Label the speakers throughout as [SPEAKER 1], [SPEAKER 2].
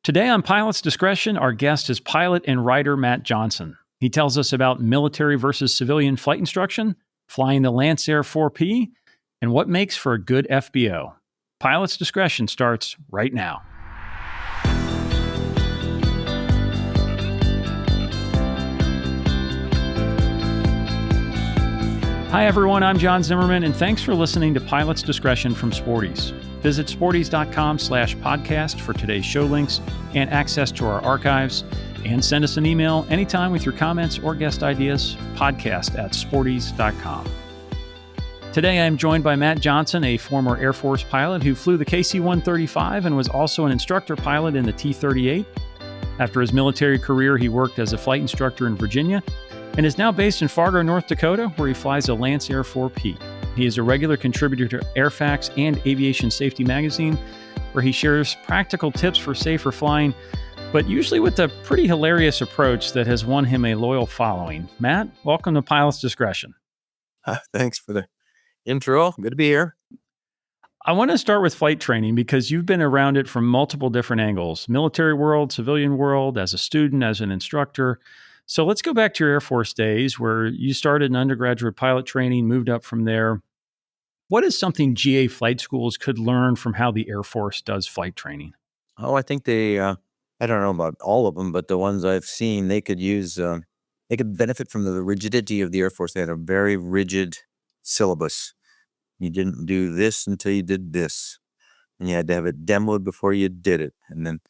[SPEAKER 1] Today on Pilot's Discretion, our guest is pilot and writer Matt Johnson. He tells us about military versus civilian flight instruction, flying the Lancair IVP, and what makes for a good FBO. Pilot's Discretion starts right now. Hi everyone, I'm John Zimmerman, and thanks for listening to Pilot's Discretion from Sporties. Visit sporties.com/podcast for today's show links and access to our archives, and send us an email anytime with your comments or guest ideas, podcast@sporties.com. Today I'm joined by Matt Johnson, a former Air Force pilot who flew the KC-135 and was also an instructor pilot in the T-38. After his military career, he worked as a flight instructor in Virginia and is now based in Fargo, North Dakota, where he flies a Lancair IVP. He is a regular contributor to Airfax and Aviation Safety magazine, where he shares practical tips for safer flying, but usually with a pretty hilarious approach that has won him a loyal following. Matt, welcome to Pilot's Discretion.
[SPEAKER 2] Thanks for the intro. Good to be here.
[SPEAKER 1] I want to start with flight training because you've been around it from multiple different angles: military world, civilian world, as a student, as an instructor. So let's go back to your Air Force days where you started in undergraduate pilot training, moved up from there. What is something GA flight schools could learn from how the Air Force does flight training?
[SPEAKER 2] Oh, I think I don't know about all of them, but the ones I've seen, they could use, they could benefit from the rigidity of the Air Force. They had a very rigid syllabus. You didn't do this until you did this. And you had to have it demoed before you did it. And then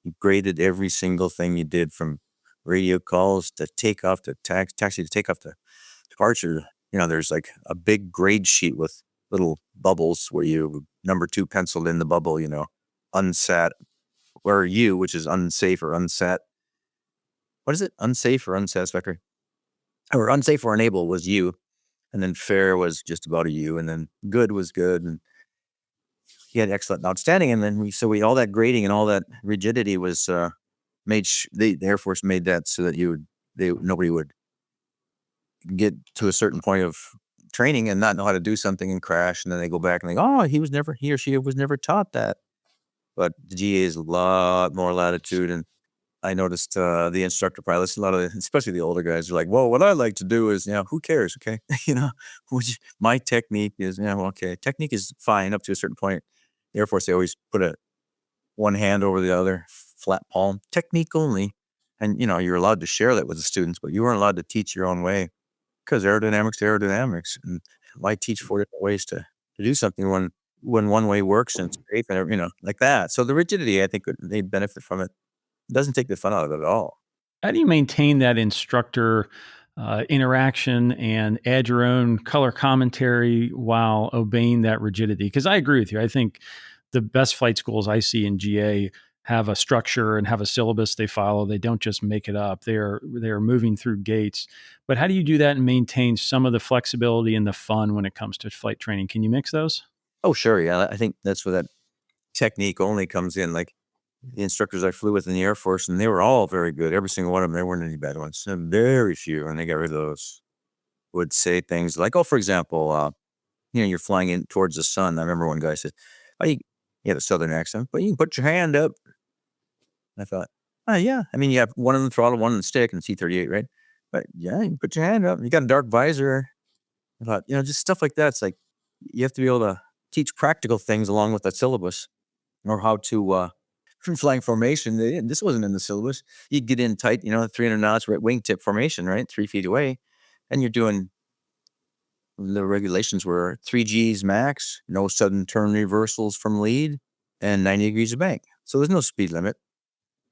[SPEAKER 2] you graded every single thing you did, from radio calls to takeoff to taxi to takeoff to departure. You know, there's like a big grade sheet with little bubbles where you number 2 penciled in the bubble, unsat, or U, which is unsafe or unsat. What is it? Unsafe or unsatisfactory? Or unsafe or unable was U. And then fair was just about a U. And then good was good. And he had excellent and outstanding. And then we all that grading and all that rigidity was the Air Force made that so that nobody would get to a certain point of training and not know how to do something and crash, and then they go back and they go, oh, he or she was never taught that. But the GA is a lot more latitude, and I noticed the instructor pilots, especially the older guys, are like, well, what I like to do is, who cares, okay? My technique is, okay, technique is fine up to a certain point. The Air Force, they always put one hand over the other, flat palm, technique only. And, you're allowed to share that with the students, but you weren't allowed to teach your own way, because aerodynamics. And why teach 4 different ways to do something when one way works and it's safe and, like that. So the rigidity, I think they'd benefit from it. It doesn't take the fun out of it at all.
[SPEAKER 1] How do you maintain that instructor interaction and add your own color commentary while obeying that rigidity? Because I agree with you. I think the best flight schools I see in GA have a structure and have a syllabus they follow. They don't just make it up. They're moving through gates. But how do you do that and maintain some of the flexibility and the fun when it comes to flight training? Can you mix those?
[SPEAKER 2] Oh, sure. Yeah. I think that's where that technique only comes in. Like the instructors I flew with in the Air Force, and they were all very good. Every single one of them. There weren't any bad ones. Very few. And they got rid of those. Would say things like, for example, you're flying in towards the sun. I remember one guy said, he had a Southern accent, but you can put your hand up. I thought, yeah. I mean, you have one on the throttle, one on the stick, and T-38, right? But yeah, you can put your hand up. You got a dark visor. I thought, just stuff like that. It's like you have to be able to teach practical things along with that syllabus, or how to flying formation. This wasn't in the syllabus. You get in tight, 300 knots, right, wingtip formation, right, 3 feet away, and you're doing. The regulations were 3 Gs max, no sudden turn reversals from lead, and 90 degrees of bank. So there's no speed limit.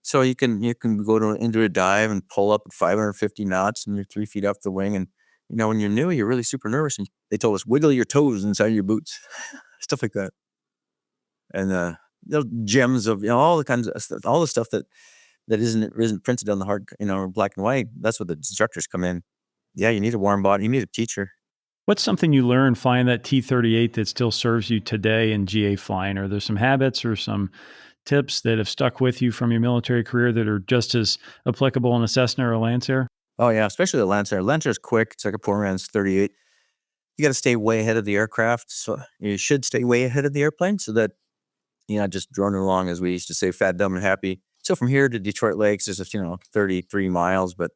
[SPEAKER 2] So you can go into a dive and pull up at 550 knots, and you're 3 feet off the wing. And when you're new, you're really super nervous. And they told us, wiggle your toes inside your boots, stuff like that. And gems of all the kinds of stuff, all the stuff that isn't printed on the hard, black and white. That's what the instructors come in. Yeah, you need a warm body. You need a teacher.
[SPEAKER 1] What's something you learned flying that T-38 that still serves you today in GA flying? Are there some habits or some tips that have stuck with you from your military career that are just as applicable in a Cessna or a Lancair?
[SPEAKER 2] Oh, yeah, especially the Lancair. Lancair's quick. It's like a poor man's 38. You got to stay way ahead of the aircraft. So you should stay way ahead of the airplane so that you're not just droning along, as we used to say, fat, dumb, and happy. So from here to Detroit Lakes is 33 miles, but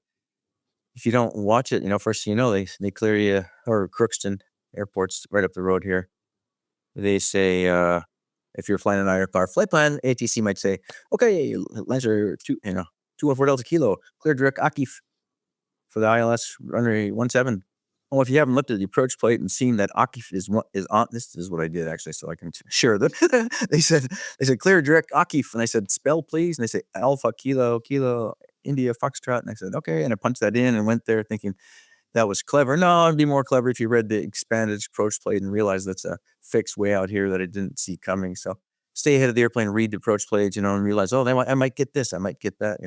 [SPEAKER 2] if you don't watch it, first thing you know, they clear you, or Crookston Airport's right up the road here. They say, if you're flying an IRFR flight plan, ATC might say, okay, Lancair 214 Delta Kilo, clear direct Akif for the ILS runway 17. Well, if you haven't looked at the approach plate and seen that Akif is on, this is what I did actually, so I can share that. they said clear direct Akif, and I said spell please, and they say Alpha Kilo India Foxtrot, and I said okay, and I punched that in and went there thinking that was clever. No, it'd be more clever if you read the expanded approach plate and realized that's a fixed way out here that I didn't see coming. So stay ahead of the airplane, read the approach plate, and realize, I might get this, I might get that,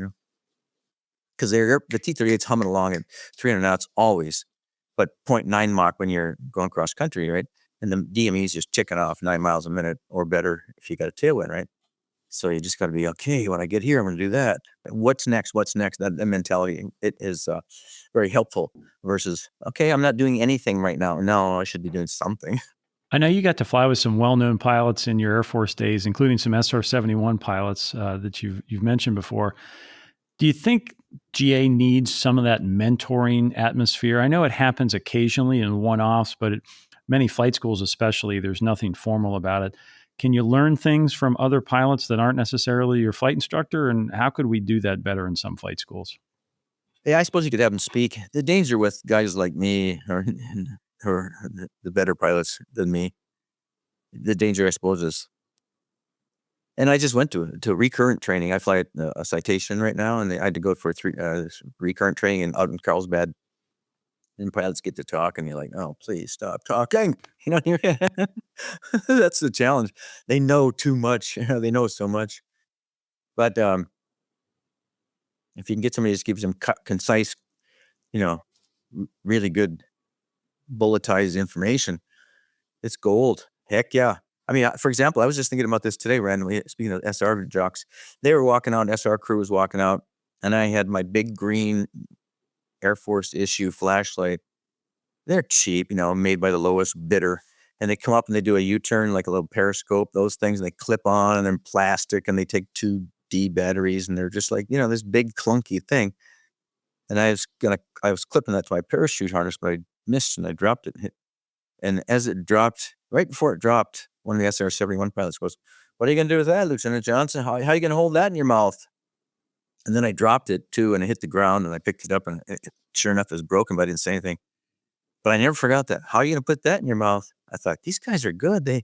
[SPEAKER 2] because the T-38's humming along at 300 knots always, but 0.9 Mach when you're going cross country, right? And the DME is just ticking off 9 miles a minute or better if you got a tailwind, right? So you just got to be, okay, when I get here, I'm going to do that. What's next? That mentality, it is very helpful versus, okay, I'm not doing anything right now. No, I should be doing something.
[SPEAKER 1] I know you got to fly with some well-known pilots in your Air Force days, including some SR-71 pilots that you've mentioned before. Do you think GA needs some of that mentoring atmosphere? I know it happens occasionally in one-offs, but many flight schools especially, there's nothing formal about it. Can you learn things from other pilots that aren't necessarily your flight instructor? And how could we do that better in some flight schools?
[SPEAKER 2] Yeah, I suppose you could have them speak. The danger with guys like me or the better pilots than me, the danger, I suppose, is, and I just went to recurrent training. I fly a Citation right now, and I had to go for recurrent training out in Carlsbad. And pilots get to talk, and you're like, oh, please stop talking. That's the challenge. They know too much. They know so much. But if you can get somebody that just gives them concise, really good bulletized information, it's gold. Heck yeah. I mean, for example, I was just thinking about this today randomly, speaking of SR jocks. They were walking out, SR crew was walking out, and I had my big green Air Force issue flashlight. They're cheap, made by the lowest bidder. And they come up and they do a U-turn, like a little periscope, those things, and they clip on, and they're plastic, and they take 2D batteries, and they're just like, this big clunky thing. And I was clipping that to my parachute harness, but I missed and I dropped it. And as it dropped, right before it dropped, one of the SR-71 pilots goes, what are you going to do with that, Lieutenant Johnson? How are you going to hold that in your mouth? And then I dropped it too, and it hit the ground, and I picked it up, and sure enough, it was broken, but I didn't say anything. But I never forgot that. How are you going to put that in your mouth? I thought, these guys are good. They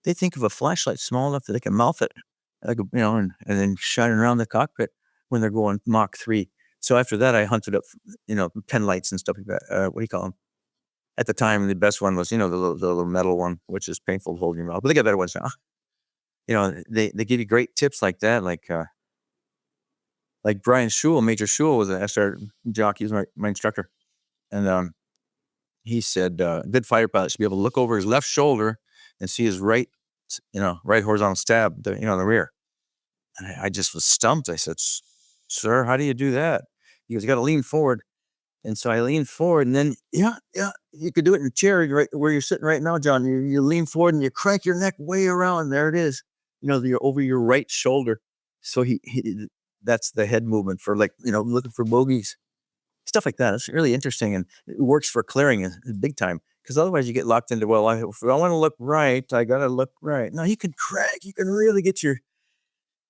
[SPEAKER 2] think of a flashlight small enough that they can mouth it, like, and then shine it around the cockpit when they're going Mach 3. So after that, I hunted up, pen lights and stuff like that. What do you call them? At the time, the best one was, the little metal one, which is painful to hold in your mouth. But they got better ones now. They give you great tips like that. Like Brian Schul, Major Schul was an SR jockey. He was my instructor. And he said, good fighter pilot should be able to look over his left shoulder and see his right horizontal stab, the rear. And I just was stumped. I said, sir, how do you do that? He goes, you got to lean forward. And so I leaned forward, and then, you could do it in a chair right where you're sitting right now, John. You lean forward and you crank your neck way around. There it is. You're over your right shoulder. So he that's the head movement for looking for bogeys. Stuff like that. It's really interesting, and it works for clearing big time. Because otherwise you get locked into, if I want to look right, I got to look right. No, you can crank. You can really get your...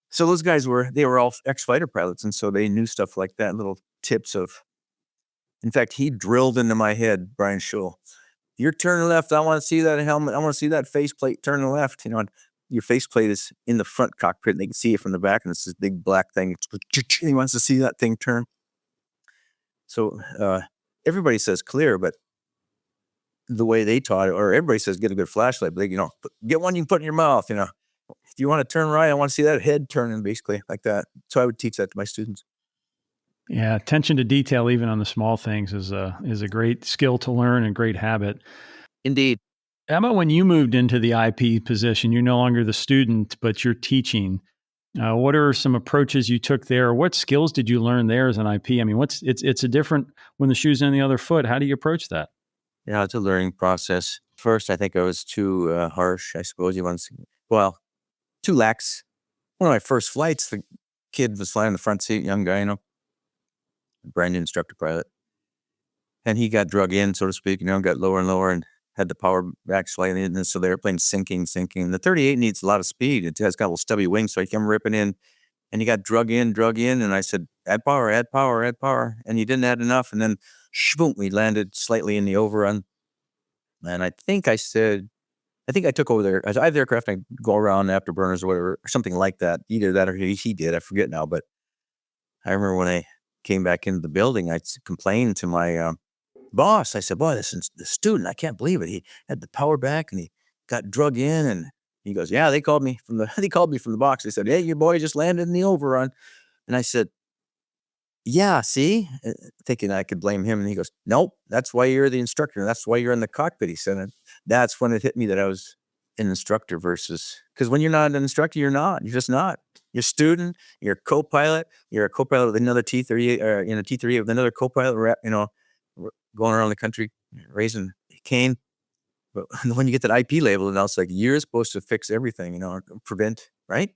[SPEAKER 2] So those guys were all ex-fighter pilots, and so they knew stuff like that, little tips of... In fact, he drilled into my head, Brian Schul. You're turning left. I want to see that helmet. I want to see that faceplate turning left. Your faceplate is in the front cockpit, and they can see it from the back, and it's this big black thing. He wants to see that thing turn. So everybody says clear, but the way they taught it, or everybody says get a good flashlight, but get one you can put in your mouth. If you want to turn right, I want to see that head turning, basically like that. So I would teach that to my students.
[SPEAKER 1] Yeah, attention to detail, even on the small things, is a great skill to learn and great habit.
[SPEAKER 2] Indeed.
[SPEAKER 1] How about when you moved into the IP position? You're no longer the student, but you're teaching. What are some approaches you took there? What skills did you learn there as an IP? I mean, it's a different when the shoe's on the other foot. How do you approach that?
[SPEAKER 2] Yeah, it's a learning process. First, I think I was too harsh. I suppose too lax. One of my first flights, the kid was flying in the front seat, young guy, brand new instructor pilot. And he got drug in, so to speak, got lower and lower and had the power back slightly. And so the airplane's sinking. The 38 needs a lot of speed. It has got a little stubby wings, so he came ripping in. And he got drug in. And I said, add power. And he didn't add enough. And then, boom, we landed slightly in the overrun. And I think I took over there. I have the aircraft, I go around afterburners or whatever, or something like that. Either that or he did. I forget now. But I remember when I came back into the building, I complained to my boss. I said, boy, this student, I can't believe it. He had the power back and he got drug in. And he goes, yeah, they called me from the box. They said, hey, your boy just landed in the overrun. And I said, yeah, see, thinking I could blame him. And he goes, nope, that's why you're the instructor. That's why you're in the cockpit. He said, and that's when it hit me that I was an instructor because when you're not an instructor, you're just not. You're a student, you're a co-pilot, with another T-38, or in a T-38 with another co-pilot, going around the country, raising cane. But when you get that IP label, and it's like, you're supposed to fix everything, prevent, right?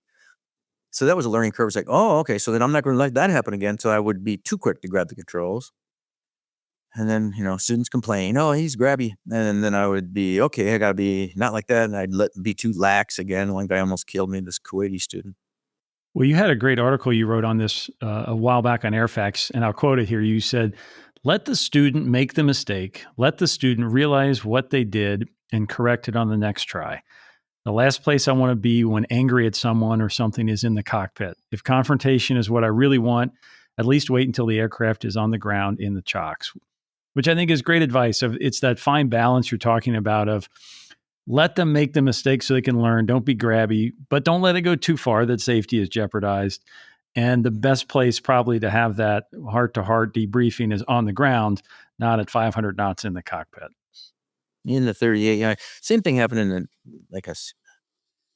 [SPEAKER 2] So that was a learning curve. It's like, oh, okay, so then I'm not going to let that happen again. So I would be too quick to grab the controls. And then, students complain, oh, he's grabby. And then I would be, okay, I got to be not like that. And I'd be too lax again. One guy almost killed me, this Kuwaiti student.
[SPEAKER 1] Well, you had a great article you wrote on this a while back on Airfax, and I'll quote it here. You said, let the student make the mistake. Let the student realize what they did and correct it on the next try. The last place I want to be when angry at someone or something is in the cockpit. If confrontation is what I really want, at least wait until the aircraft is on the ground in the chocks, which I think is great advice. It's that fine balance you're talking about of let them make the mistake so they can learn. Don't be grabby, but don't let it go too far that safety is jeopardized. And the best place probably to have that heart-to-heart debriefing is on the ground, not at 500 knots in the cockpit.
[SPEAKER 2] In the 38, yeah. Same thing happened in a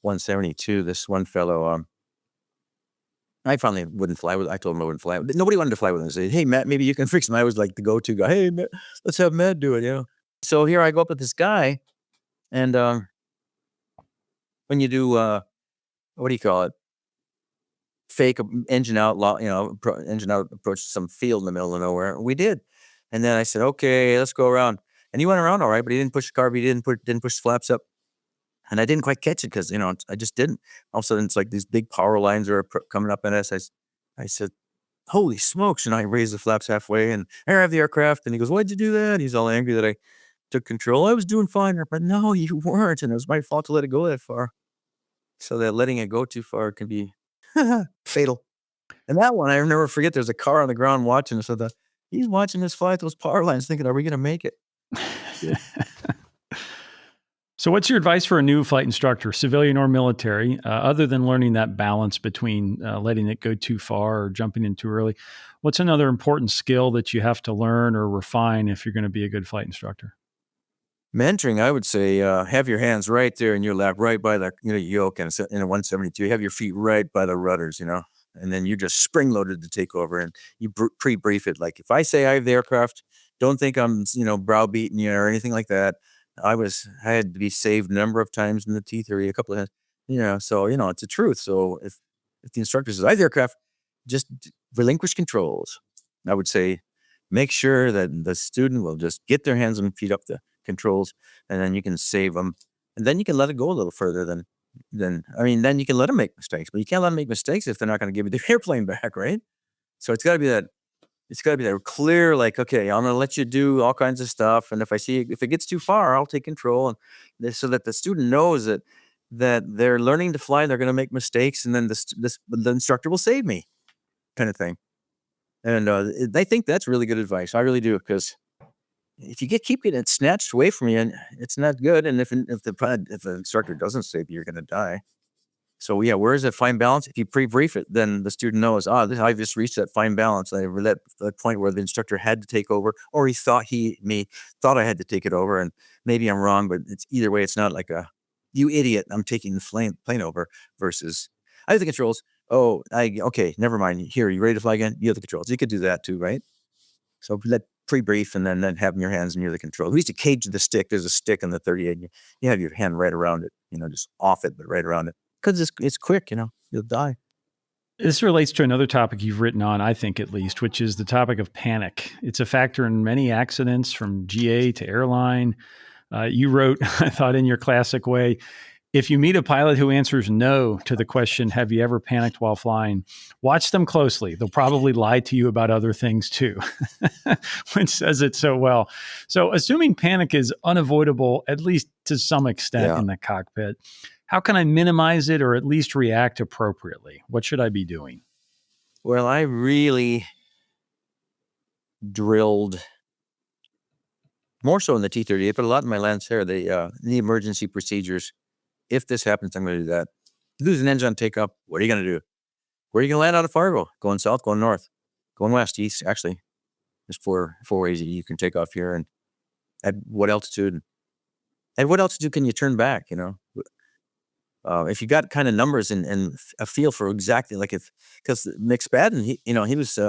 [SPEAKER 2] 172. This one fellow, I finally wouldn't fly with. I told him I wouldn't fly. Nobody wanted to fly with him. I said, hey, Matt, maybe you can fix him. I was like the go-to guy. Hey, Matt, let's have Matt do it, So here I go up with this guy, and when you do, what do you call it? Fake engine out, engine out approach to some field in the middle of nowhere. We did. And then I said, okay, let's go around. And he went around all right, but he didn't push the carb. He didn't push the flaps up. And I didn't quite catch it because, I just didn't. All of a sudden, it's like these big power lines are coming up at us. I said, holy smokes. And I raised the flaps halfway and I have the aircraft. And he goes, why'd you do that? He's all angry that I took control. I was doing fine. But no, you weren't. And it was my fault to let it go that far. So that letting it go too far can be fatal. And that one, I never forget, there's a car on the ground watching. So he's watching us fly those power lines thinking, are we going to make it?
[SPEAKER 1] So what's your advice for a new flight instructor, civilian or military, other than learning that balance between letting it go too far or jumping in too early? What's another important skill that you have to learn or refine if you're going to be a good flight instructor?
[SPEAKER 2] Mentoring, I would say, have your hands right there in your lap, right by the yoke, and in a 172, have your feet right by the rudders, and then you just spring-loaded to take over, and you pre-brief it. Like if I say I have the aircraft, don't think I'm, browbeating you or anything like that. I had to be saved a number of times in the T-30, a couple of times, so, it's the truth. So if the instructor says, I have the aircraft, just relinquish controls. I would say, make sure that the student will just get their hands and feet up the controls, and then you can save them. And then you can let it go a little further then you can let them make mistakes, but you can't let them make mistakes if they're not going to give you the airplane back, right? So it's got to be that clear, like, okay, I'm going to let you do all kinds of stuff. And if it gets too far, I'll take control. And so that the student knows that they're learning to fly, they're going to make mistakes. And then the instructor will save me, kind of thing. And I think that's really good advice. I really do. Because if you keep getting it snatched away from you, it's not good. And if the instructor doesn't save you, you're going to die. So yeah, where is that fine balance? If you pre-brief it, then the student knows, I've just reached that fine balance. I reached that point where the instructor had to take over, or he thought I had to take it over, and maybe I'm wrong, but it's either way. It's not like you idiot, I'm taking the plane over versus I have the controls. Okay, never mind. Here, you ready to fly again? You have the controls. You could do that too, right? So let pre-brief and then have your hands near the control. We used to cage the stick. There's a stick in the 38. And you have your hand right around it, just off it, but right around it. Because it's quick, you'll die.
[SPEAKER 1] This relates to another topic you've written on, I think at least, which is the topic of panic. It's a factor in many accidents from GA to airline. You wrote, I thought in your classic way, if you meet a pilot who answers no to the question, have you ever panicked while flying? Watch them closely. They'll probably lie to you about other things too, which says it so well. So assuming panic is unavoidable, at least to some extent in the cockpit, how can I minimize it or at least react appropriately? What should I be doing?
[SPEAKER 2] Well, I really drilled more so in the T-38, but a lot in my Lancair, the emergency procedures. If this happens, I'm going to do that. Lose an engine on takeoff. What are you going to do? Where are you going to land out of Fargo? Going south, going north, going west, east. Actually, there's four ways that you can take off here. And at what altitude? At what altitude can you turn back? If you got kind of numbers and a feel for exactly because McSpadden, he was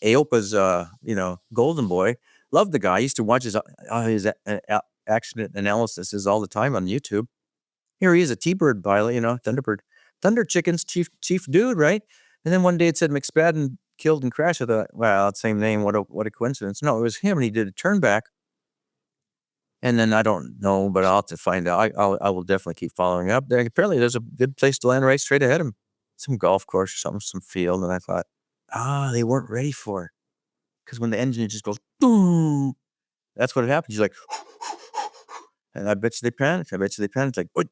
[SPEAKER 2] AOPA's golden boy. Loved the guy. I used to watch his accident analysis all the time on YouTube. Here he is, a T-Bird pilot, Thunderbird, Thunder Chickens, chief dude, right? And then one day it said McSpadden killed and crashed. I thought, wow, same name. What a coincidence. No, it was him, and he did a turn back. And then I don't know, but I'll have to find out. I will definitely keep following up. Apparently, there's a good place to land right straight ahead of him, some golf course or something, some field. And I thought, they weren't ready for it, because when the engine just goes boom, that's what happens. He's like, and I bet you they panicked. Like, oh,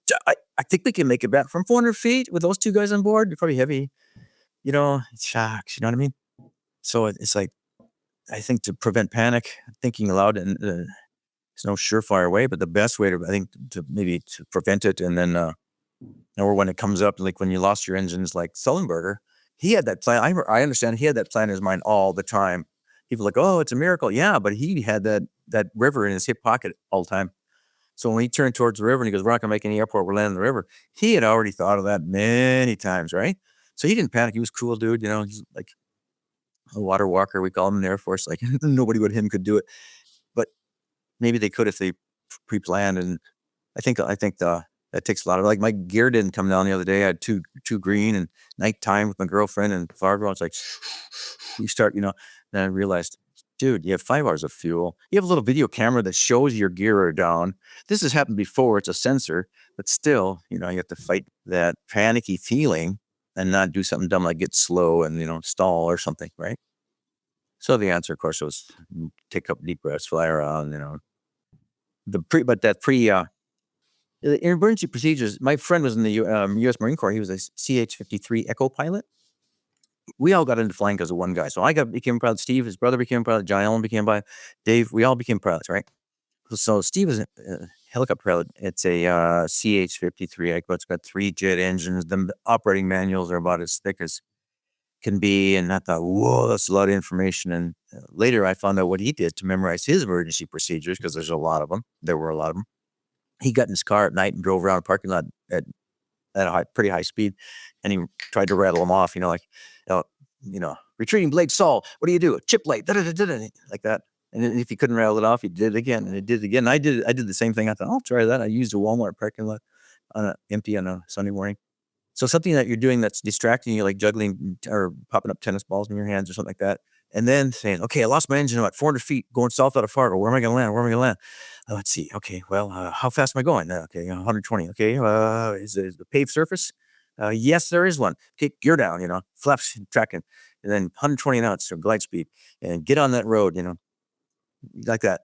[SPEAKER 2] I think we can make it back from 400 feet with those two guys on board. They're probably heavy, it's shocks. You know what I mean? So it's like, I think to prevent panic, thinking aloud, and there's no surefire way, but the best way to prevent it, and then or when it comes up, like when you lost your engines, like Sullenberger, he had that plan. I understand he had that plan in his mind all the time. People are like, oh, it's a miracle. Yeah, but he had that river in his hip pocket all the time. So when he turned towards the river and he goes, we're not going to make any airport, we're landing in the river. He had already thought of that many times, right? So he didn't panic. He was cool, dude. He's like a water walker. We call him in the Air Force. Like nobody but him could do it. But maybe they could if they pre-planned. And I think that takes a lot of, like, my gear didn't come down the other day. I had two green and nighttime with my girlfriend in Fargo. It's like, you start, then I realized, dude, you have 5 hours of fuel. You have a little video camera that shows your gear are down. This has happened before. It's a sensor, but still, you have to fight that panicky feeling and not do something dumb like get slow and, stall or something, right? So the answer, of course, was take up deep breaths, fly around, the emergency procedures. My friend was in the U.S. Marine Corps. He was a CH-53 Echo pilot. We all got into flying because of one guy. So I became a pilot. Steve, his brother, became a pilot. John Allen became a pilot. Dave, we all became pilots, right? So Steve is a helicopter pilot. It's a CH-53 Echo. It's got 3 jet engines. The operating manuals are about as thick as can be. And I thought, whoa, that's a lot of information. And later I found out what he did to memorize his emergency procedures, because there's a lot of them. There were a lot of them. He got in his car at night and drove around a parking lot at a pretty high speed, and he tried to rattle them off, retreating blade Saul. What do you do? Chip blade, like that. And if he couldn't rattle it off, he did it again, and it did it again. I did the same thing. I thought, I'll try that. I used a Walmart parking lot empty on a Sunday morning. So something that you're doing that's distracting you, like juggling or popping up tennis balls in your hands or something like that. And then saying, okay, I lost my engine at 400 feet going south out of Fargo. Where am I going to land? Let's see. Okay, well, how fast am I going? Okay, 120. Okay, is the paved surface? Yes, there is one. Okay, gear down, flaps tracking. And then 120 knots, so glide speed. And get on that road, like that.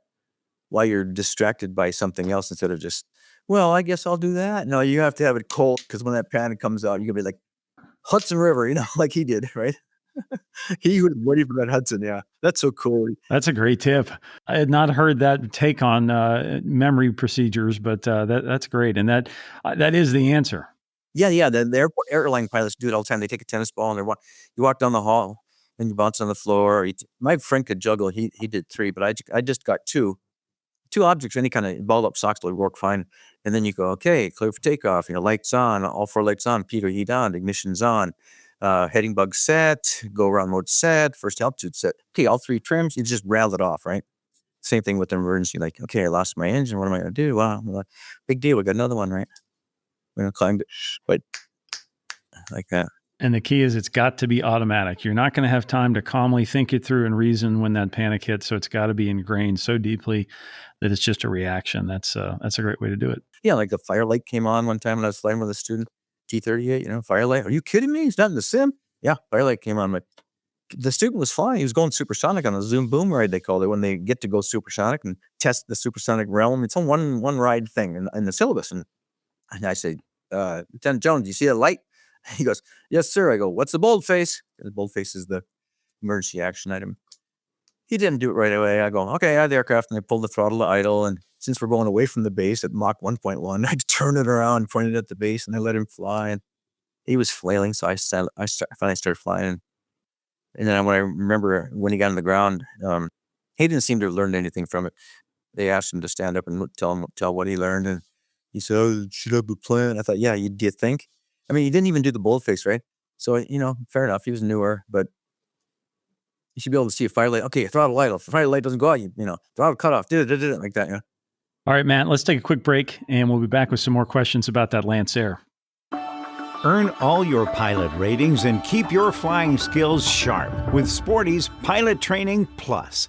[SPEAKER 2] While you're distracted by something else instead of just, well, I guess I'll do that. No, you have to have it cold, because when that panic comes out, you're going to be like Hudson River, like he did, right? He was waiting for that Hudson. Yeah, that's so cool. That's
[SPEAKER 1] a great tip. I had not heard that take on memory procedures, but that's great, and that is the answer.
[SPEAKER 2] Yeah. The airline pilots do it all the time. They take a tennis ball and you walk down the hall and you bounce on the floor. My friend could juggle. He did 3, but I just got 2 objects. Any kind of balled up socks would work fine. And then you go, okay, clear for takeoff. Lights on, all 4 lights on. Pitot heat on, ignition's on. Heading bug set, go around mode set, first altitude set. Okay, all 3 trims, you just rattle it off, right? Same thing with the emergency. Like, okay, I lost my engine. What am I going to do? Well, big deal. We got another one, right? We're going to climb it, but like that.
[SPEAKER 1] And the key is it's got to be automatic. You're not going to have time to calmly think it through and reason when that panic hits. So it's got to be ingrained so deeply that it's just a reaction. That's a great way to do it.
[SPEAKER 2] Yeah, like the firelight came on one time when I was flying with a student, T-38, firelight. Are you kidding me? It's not in the sim. Yeah, firelight came on. The student was flying. He was going supersonic on a Zoom boom ride, they call it, when they get to go supersonic and test the supersonic realm. It's a one ride thing in the syllabus. And I say, Lieutenant Jones, do you see a light? He goes, yes, sir. I go, what's the boldface? The boldface is the emergency action item. He didn't do it right away. I go, okay, I had the aircraft, and I pulled the throttle to idle. And since we're going away from the base at Mach 1.1, I turned it around, pointed at the base, and I let him fly. And he was flailing, so I finally started flying. And then when I remember when he got on the ground, he didn't seem to have learned anything from it. They asked him to stand up and tell what he learned, and he said, "Oh, should I be playing?" I thought, "Yeah, do you think?" I mean, he didn't even do the boldface, right? So fair enough. He was newer, but you should be able to see a firelight. Okay, throttle light. If the firelight doesn't go out, throttle cut off. Did it like that. Yeah.
[SPEAKER 1] All right, Matt. Let's take a quick break, and we'll be back with some more questions about that Lancair.
[SPEAKER 3] Earn all your pilot ratings and keep your flying skills sharp with Sporty's Pilot Training Plus.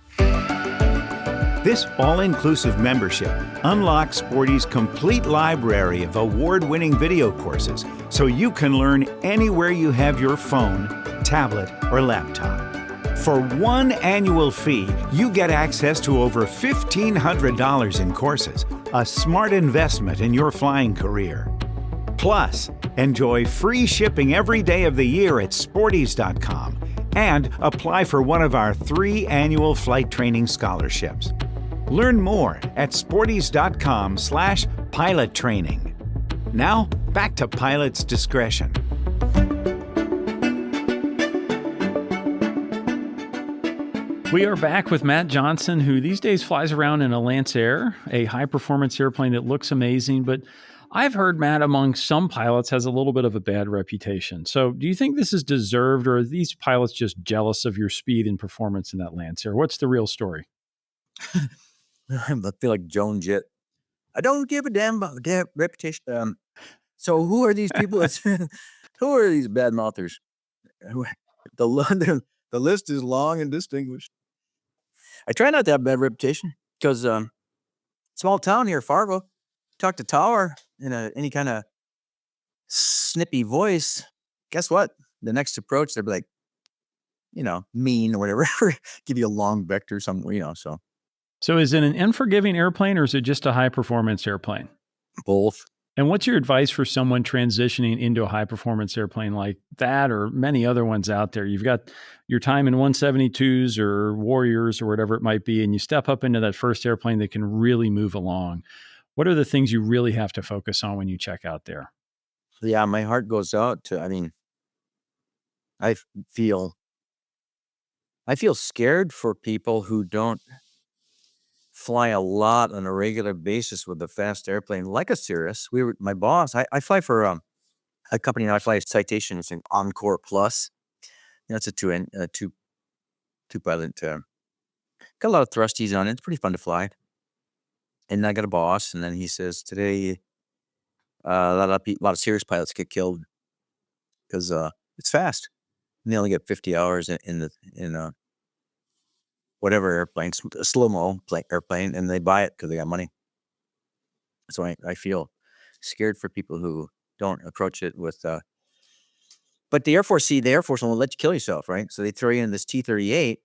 [SPEAKER 3] This all-inclusive membership unlocks Sporty's complete library of award-winning video courses so you can learn anywhere you have your phone, tablet, or laptop. For one annual fee, you get access to over $1,500 in courses, a smart investment in your flying career. Plus, enjoy free shipping every day of the year at sporties.com and apply for one of our 3 annual flight training scholarships. Learn more at sporties.com/pilot training. Now, back to Pilot's Discretion.
[SPEAKER 1] We are back with Matt Johnson, who these days flies around in a Lancair, a high-performance airplane that looks amazing, but I've heard Matt, among some pilots, has a little bit of a bad reputation. So do you think this is deserved, or are these pilots just jealous of your speed and performance in that Lancair? What's the real story?
[SPEAKER 2] I feel like Joan Jett. I don't give a damn about the reputation. So who are these people? Who are these bad mouthers? The list is long and distinguished. I try not to have a bad reputation because small town here, Fargo. Talk to Tower in any kind of snippy voice. Guess what? The next approach, they'll be like, mean or whatever. Give you a long vector or something, so.
[SPEAKER 1] So is it an unforgiving airplane, or is it just a high-performance airplane?
[SPEAKER 2] Both.
[SPEAKER 1] And what's your advice for someone transitioning into a high-performance airplane like that, or many other ones out there? You've got your time in 172s or Warriors or whatever it might be, and you step up into that first airplane that can really move along. What are the things you really have to focus on when you check out there?
[SPEAKER 2] Yeah, my heart goes out to, I feel scared for people who don't fly a lot on a regular basis with a fast airplane like a Cirrus. My boss, I fly for a company now. I fly Citation. It's an Encore Plus. It's a two pilot. Got a lot of thrusties on it. It's pretty fun to fly. And I got a boss, and then he says today, a lot of Cirrus pilots get killed because it's fast, and they only get 50 hours in whatever airplane, a slow-mo airplane, and they buy it because they got money. So I feel scared for people who don't approach it with. But the Air Force won't let you kill yourself, right? So they throw you in this T-38.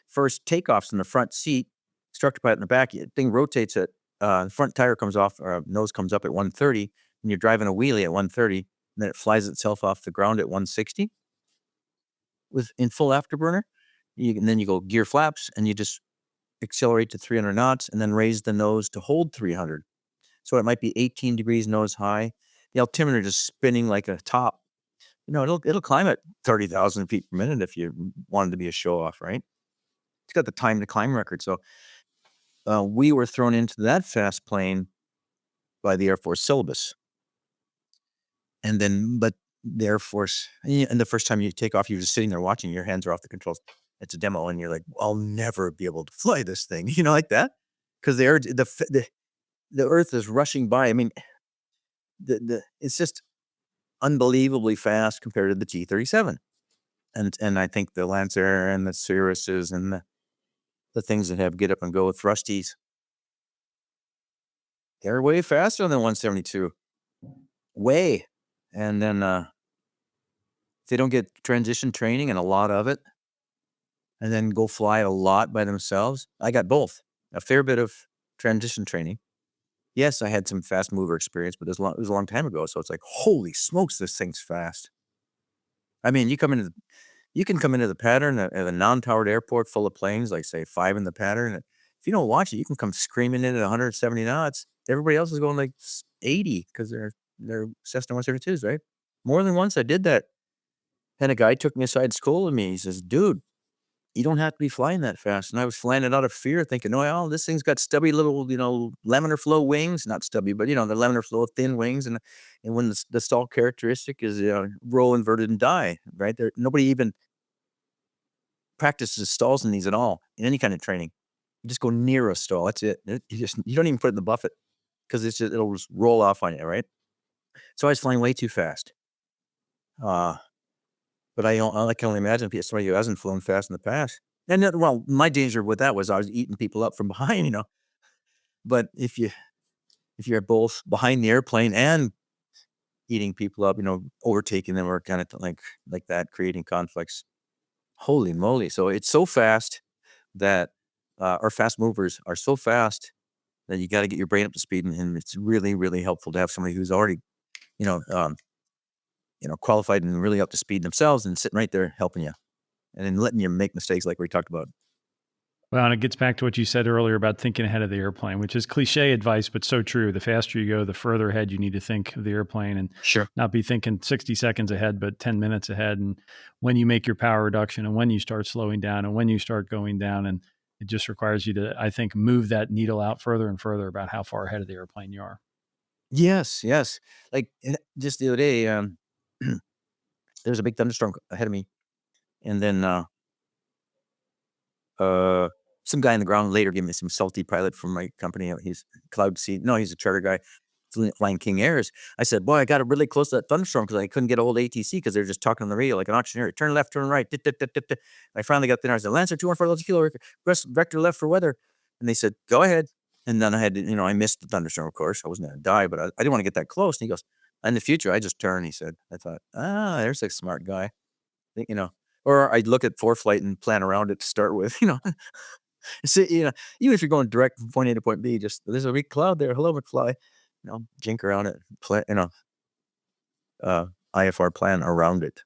[SPEAKER 2] First takeoff's in the front seat, instructor pilot in the back. The thing rotates it. The front tire comes off, or nose comes up at 130, and you're driving a wheelie at 130, and then it flies itself off the ground at 160 in full afterburner. And then you go gear flaps, and you just accelerate to 300 knots, and then raise the nose to hold 300. So it might be 18 degrees nose high. The altimeter just spinning like a top. It'll climb at 30,000 feet per minute if you wanted to be a show off, right? It's got the time to climb record. So we were thrown into that fast plane by the Air Force syllabus. And then, but the Air Force, and the first time you take off, you're just sitting there watching, your hands are off the controls. It's a demo, and you're like, I'll never be able to fly this thing, like that. Because the Earth is rushing by. I mean, it's just unbelievably fast compared to the T-37. And I think the Lancair and the Cirruses and the things that have get up and go with thrusties, they're way faster than 172. Way. And then if they don't get transition training and a lot of it, and then go fly a lot by themselves. I got both. A fair bit of transition training. Yes, I had some fast mover experience, but it was a long time ago. So it's like, holy smokes, this thing's fast. I mean, you can come into the pattern at a non-towered airport full of planes, like say 5 in the pattern. If you don't watch it, you can come screaming in at 170 knots. Everybody else is going like 80 because they're Cessna 172s, right? More than once I did that. And a guy took me aside, scolded me. He says, dude, you don't have to be flying that fast. And I was flying it out of fear, thinking, oh, well, this thing's got stubby little, laminar flow wings. Not stubby, but, the laminar flow thin wings. And when the stall characteristic is roll, inverted, and die, right? Nobody even practices stalls in these at all, in any kind of training. You just go near a stall. That's it. You don't even put it in the buffet because it'll just roll off on you, right? So I was flying way too fast. But I can only imagine somebody who hasn't flown fast in the past. And well, my danger with that was I was eating people up from behind, But if you're both behind the airplane and eating people up, overtaking them or kind of like that, creating conflicts, holy moly! So it's so fast that our fast movers are so fast that you got to get your brain up to speed, and it's really, really helpful to have somebody who's already, qualified and really up to speed themselves and sitting right there helping you and then letting you make mistakes like we talked about.
[SPEAKER 1] Well, and it gets back to what you said earlier about thinking ahead of the airplane, which is cliche advice, but so true. The faster you go, the further ahead you need to think of the airplane and not be thinking 60 seconds ahead, but 10 minutes ahead. And when you make your power reduction and when you start slowing down and when you start going down, and it just requires you to, I think, move that needle out further and further about how far ahead of the airplane you are.
[SPEAKER 2] Yes. Like just the other day, there's a big thunderstorm ahead of me. And then some guy on the ground later gave me some salty pilot from my company. He's cloud seat. No, he's a charter guy flying King Airs. I said, boy, I got really close to that thunderstorm because I couldn't get a hold of ATC because they were just talking on the radio like an auctioneer. Turn left, turn right. I finally got there. I said, Lancer 214 kilo, vector left for weather. And they said, go ahead. And then I had to, I missed the thunderstorm, of course. I wasn't going to die, but I didn't want to get that close. And he goes, in the future, I just turn, he said. I thought, there's a smart guy. Or I'd look at ForeFlight and plan around it to start with, So, even if you're going direct from point A to point B, just there's a big cloud there. Hello, McFly. Jink around it, IFR plan around it.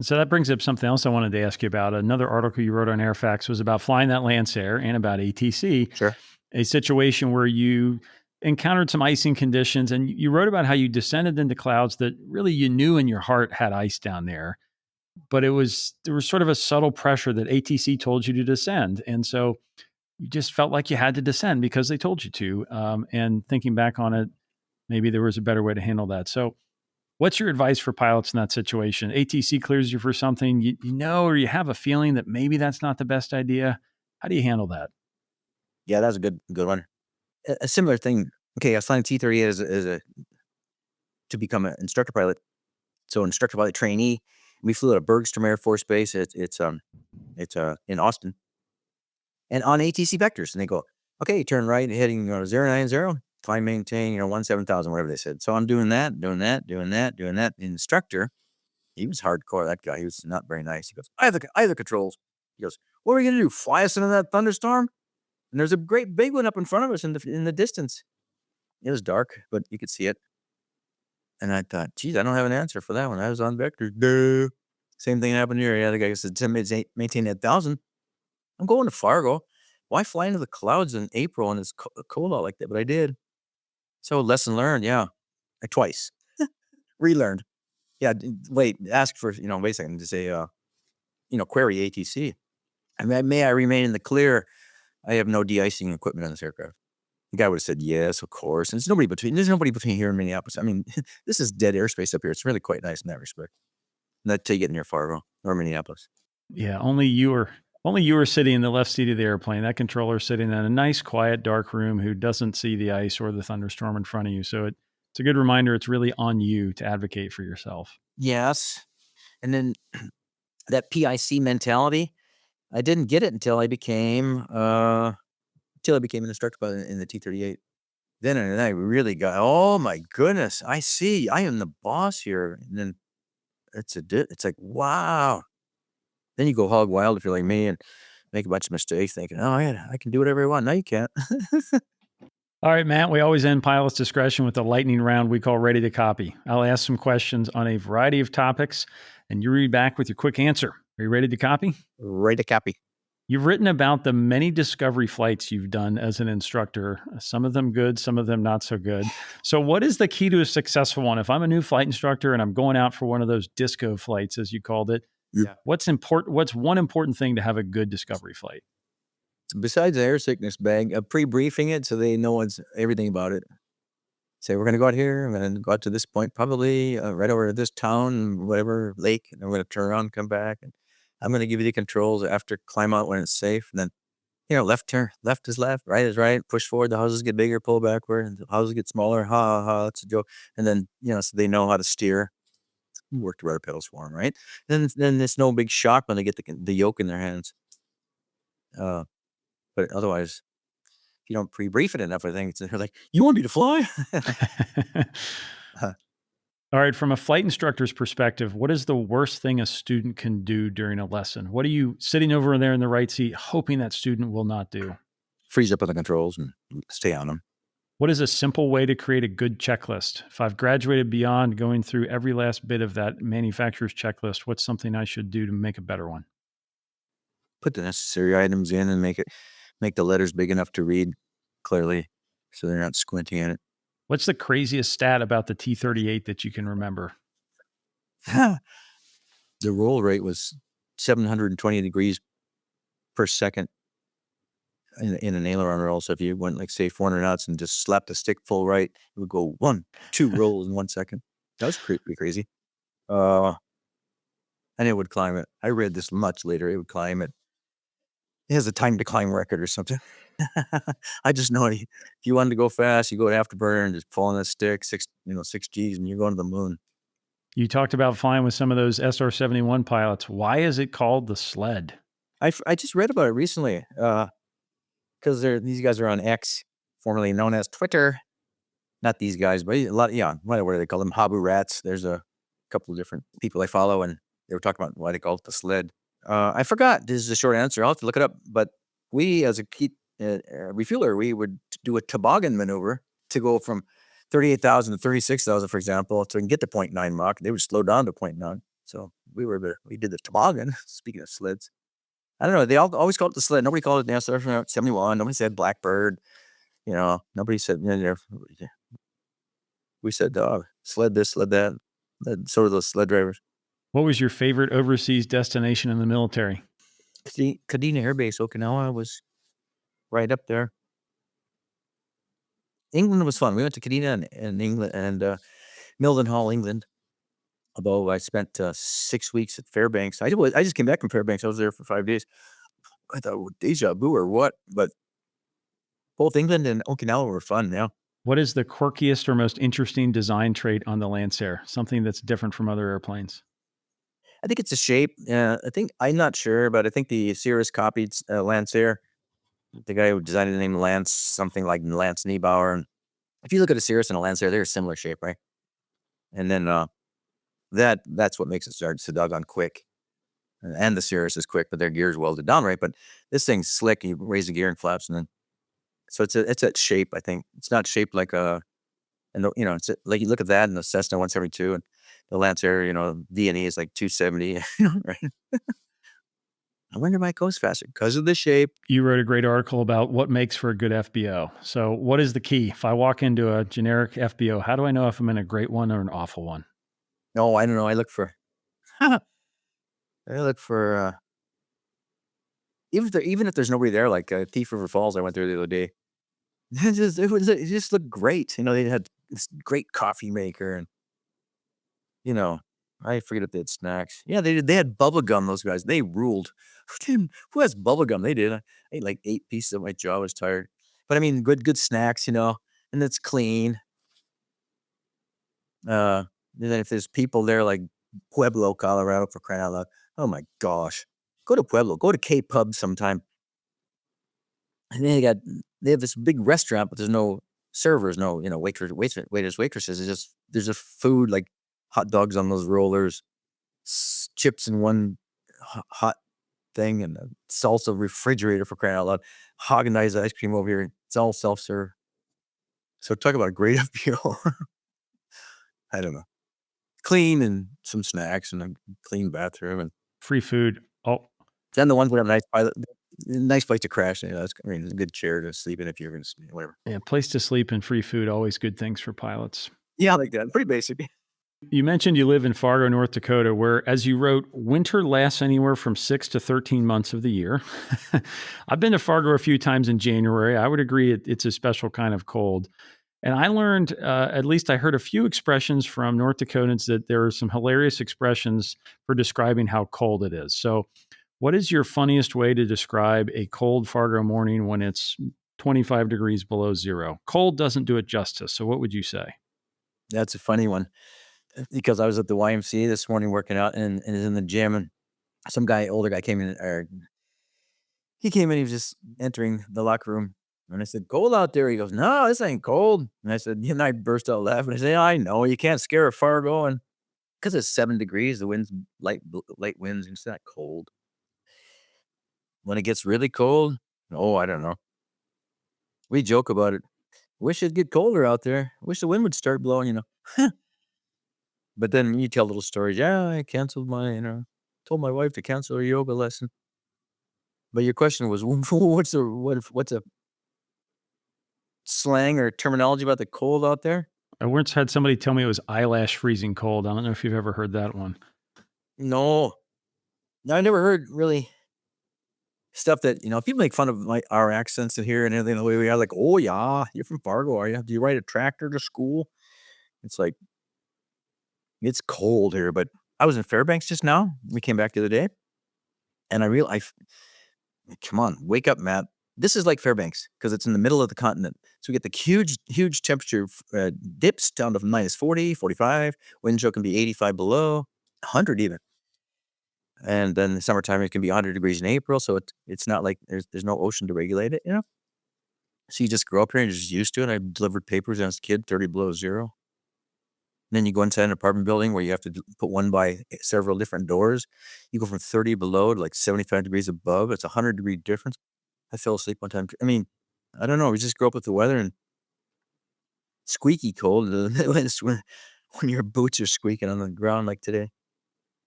[SPEAKER 1] So that brings up something else I wanted to ask you about. Another article you wrote on Airfax was about flying that Lancair and about ATC.
[SPEAKER 2] Sure.
[SPEAKER 1] A situation where you encountered some icing conditions, and you wrote about how you descended into clouds that really you knew in your heart had ice down there. But there was sort of a subtle pressure that ATC told you to descend. And so you just felt like you had to descend because they told you to. And thinking back on it, maybe there was a better way to handle that. So what's your advice for pilots in that situation? ATC clears you for something, or you have a feeling that maybe that's not the best idea. How do you handle that?
[SPEAKER 2] Yeah, that's a good one. A similar thing. Okay, I was flying T-38 to become an instructor pilot. So instructor pilot trainee. We flew at Bergstrom Air Force Base. It's in Austin, and on ATC vectors. And they go, okay, turn right, heading 090, climb, maintain 17,000, whatever they said. So I'm doing that. The instructor, he was hardcore. That guy, he was not very nice. He goes, I have the controls. He goes, what are we gonna do? Fly us into that thunderstorm? And there's a great big one up in front of us in the distance. It was dark, but you could see it. And I thought, geez, I don't have an answer for that one. I was on vector. Duh. Same thing happened here. Yeah, the guy said, maintain 1,000. I'm going to Fargo. Why fly into the clouds in April and it's cold out like that? But I did. So lesson learned. Yeah. Twice. Relearned. Yeah. Wait, ask for, wait a second to say, query ATC. May I remain in the clear? I have no de-icing equipment on this aircraft. The guy would have said, yes, of course. And there's nobody between here and Minneapolis. I mean, this is dead airspace up here. It's really quite nice in that respect. Not till you get near Fargo or Minneapolis.
[SPEAKER 1] Yeah, only you were sitting in the left seat of the airplane. That controller sitting in a nice, quiet, dark room who doesn't see the ice or the thunderstorm in front of you. So It's a good reminder. It's really on you to advocate for yourself.
[SPEAKER 2] Yes. And then that PIC mentality, I didn't get it until I became an instructor in the T-38. Then I really got, oh my goodness, I see, I am the boss here. And then it's like, wow. Then you go hog wild if you're like me and make a bunch of mistakes thinking, oh, I can do whatever I want. No, you can't.
[SPEAKER 1] All right, Matt, we always end Pilot's Discretion with a lightning round we call Ready to Copy. I'll ask some questions on a variety of topics, and you read back with your quick answer. Are you ready to copy?
[SPEAKER 2] Ready to copy.
[SPEAKER 1] You've written about the many discovery flights you've done as an instructor, some of them good, some of them not so good. So what is the key to a successful one? If I'm a new flight instructor and I'm going out for one of those disco flights, as you called it, what's one important thing to have a good discovery flight?
[SPEAKER 2] Besides the air sickness bag, pre-briefing it so they know everything about it. Say, we're going to go out here. I'm going to go out to this point, probably right over to this town, whatever, lake. And I'm going to turn around, come back. And I'm going to give you the controls after climb out when it's safe. And then, left turn, left is left, right is right, push forward. The houses get bigger, pull backward. And the houses get smaller. Ha, ha, that's a joke. And then, so they know how to steer. Work the rudder pedals for them, right? Then it's no big shock when they get the yoke in their hands. But otherwise, if you don't pre-brief it enough, I think they're like, you want me to fly?
[SPEAKER 1] All right. From a flight instructor's perspective, what is the worst thing a student can do during a lesson? What are you sitting over there in the right seat, hoping that student will not do?
[SPEAKER 2] Freeze up on the controls and stay on them.
[SPEAKER 1] What is a simple way to create a good checklist? If I've graduated beyond going through every last bit of that manufacturer's checklist, what's something I should do to make a better one?
[SPEAKER 2] Put the necessary items in and make the letters big enough to read clearly so they're not squinting at it.
[SPEAKER 1] What's the craziest stat about the T-38 that you can remember?
[SPEAKER 2] The roll rate was 720 degrees per second in an aileron roll. So if you went like say 400 knots and just slapped the stick full right, it would go 1, 2 rolls in 1 second. That was pretty crazy. And it would climb it. I read this much later. It would climb it. It has a time to climb record or something. I just know if you wanted to go fast, you go to afterburner and just pull on that stick, 6 Gs, and you're going to the moon.
[SPEAKER 1] You talked about flying with some of those SR-71 pilots. Why is it called the Sled?
[SPEAKER 2] I just read about it recently because these guys are on X, formerly known as Twitter. Not these guys, but a lot. Yeah, what do they call them? Habu rats. There's a couple of different people I follow, and they were talking about why they call it the Sled. I forgot. This is a short answer. I'll have to look it up. But we, as a refueler, we would do a toboggan maneuver to go from 38,000 to 36,000, for example, to get to 0.9 Mach. They would slow down to 0.9. So we did the toboggan. Speaking of sleds, I don't know. They always called it the Sled. Nobody called it the SR-71. Nobody said Blackbird. Nobody said. We said sled this, sled that. So were those sled drivers.
[SPEAKER 1] What was your favorite overseas destination in the military?
[SPEAKER 2] Kadena Air Base, Okinawa was right up there. England was fun. We went to Kadena and England and Mildenhall, England. Although I spent 6 weeks at Fairbanks. I just came back from Fairbanks. I was there for 5 days. I thought, deja vu or what? But both England and Okinawa were fun, yeah.
[SPEAKER 1] What is the quirkiest or most interesting design trait on the Lancair? Something that's different from other airplanes?
[SPEAKER 2] I think it's a shape. I'm not sure, but I think the Cirrus copied Lancair. The guy who designed it named Lance, something like Lance Niebauer. And if you look at a Cirrus and a Lancair, they're a similar shape, right? And then that's what makes it start so doggone quick. And the Cirrus is quick, but their gear is welded down, right? But this thing's slick. You raise the gear and flaps, and then so it's that shape. I think it's not shaped like it's like you look at that in the Cessna 172 and the Lancair, D&E is like 270, right? I wonder why it goes faster because of the shape.
[SPEAKER 1] You wrote a great article about what makes for a good FBO. So what is the key? If I walk into a generic FBO, how do I know if I'm in a great one or an awful one?
[SPEAKER 2] No, I don't know. I look for even if there's nobody there, like Thief River Falls, I went there the other day. It just looked great. They had this great coffee maker and, I forget if they had snacks. Yeah, they did. They had bubble gum, those guys. They ruled. Who has bubble gum? They did. I ate like 8 pieces of my jaw. I was tired. But I mean, good snacks, and it's clean. Then if there's people there like Pueblo, Colorado, for crying out loud, oh my gosh, go to Pueblo, go to K-Pub sometime. And they have this big restaurant, but there's no servers, no waiters, waitresses. There's just food like hot dogs on those rollers, chips in one hot thing, and a salsa refrigerator, for crying out loud. Haagen-Dazs ice cream over here. It's all self-serve. So talk about a great appeal. I don't know. Clean and some snacks and a clean bathroom and
[SPEAKER 1] Free food. Oh,
[SPEAKER 2] then the ones that have a nice place to crash. It's a good chair to sleep in if you're going to whatever.
[SPEAKER 1] yeah, place to sleep and free food, always good things for pilots.
[SPEAKER 2] Yeah, I like that. Pretty basic.
[SPEAKER 1] You mentioned you live in Fargo, North Dakota, where, as you wrote, winter lasts anywhere from 6 to 13 months of the year. I've been to Fargo a few times in January. I would agree it's a special kind of cold. And I learned, at least I heard a few expressions from North Dakotans that there are some hilarious expressions for describing how cold it is. So what is your funniest way to describe a cold Fargo morning when it's 25 degrees below zero? Cold doesn't do it justice. So what would you say?
[SPEAKER 2] That's a funny one, because I was at the YMCA this morning working out and is in the gym, and some older guy came in, he was just entering the locker room. And I said, cold out there. He goes, no, this ain't cold. And I said, and I burst out laughing. I said, I know, you can't scare a Fargo. And because it's 7 degrees, the wind's light winds, and it's not cold. When it gets really cold, I don't know. We joke about it. Wish it'd get colder out there. Wish the wind would start blowing, But then you tell little stories. Yeah, I canceled told my wife to cancel her yoga lesson. But your question was, what's a slang or terminology about the cold out there?
[SPEAKER 1] I once had somebody tell me it was eyelash freezing cold. I don't know if you've ever heard that one.
[SPEAKER 2] No, I never heard really stuff that, people make fun of our accents in here and everything the way we are. Like, oh yeah, you're from Fargo, are you? Do you ride a tractor to school? It's like, it's cold here. But I was in Fairbanks just now. We came back the other day, and I realized, come on, wake up, Matt. This is like Fairbanks because it's in the middle of the continent. So we get the huge temperature dips down to minus 40, 45. Wind chill can be 85 below, 100 even. And then in the summertime, it can be 100 degrees in April. So it's not like there's no ocean to regulate it, So you just grow up here and you're just used to it. I delivered papers as a kid, 30 below zero. And then you go inside an apartment building where you have to put one by several different doors. You go from 30 below to like 75 degrees above. It's a 100-degree difference. I fell asleep one time. I mean, I don't know. We just grew up with the weather and squeaky cold when your boots are squeaking on the ground like today.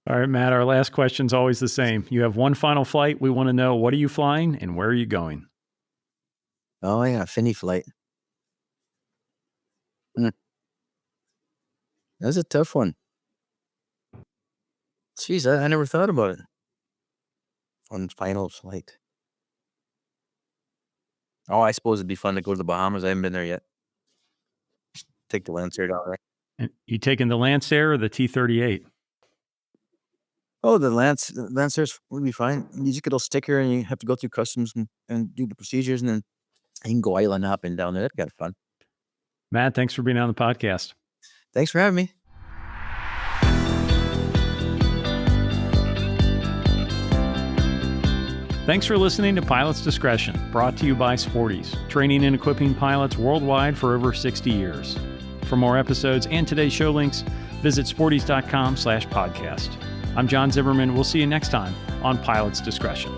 [SPEAKER 1] All right, Matt, our last question's always the same. You have one final flight. We want to know, what are you flying and where are you going?
[SPEAKER 2] Oh, yeah, Finney flight. That's a tough one. Jeez, I never thought about it. One final flight. Oh, I suppose it'd be fun to go to the Bahamas. I haven't been there yet. Take the Lancair down there.
[SPEAKER 1] And you taking the Lancair or the T-38?
[SPEAKER 2] Oh, the Lancers would be fine. You just get a sticker and you have to go through customs and do the procedures, and then you can go island hopping down there. That's kind of fun.
[SPEAKER 1] Matt, thanks for being on the podcast.
[SPEAKER 2] Thanks for having me.
[SPEAKER 1] Thanks for listening to Pilot's Discretion, brought to you by Sporties, training and equipping pilots worldwide for over 60 years. For more episodes and today's show links, visit sporties.com/podcast. I'm John Zimmerman. We'll see you next time on Pilot's Discretion.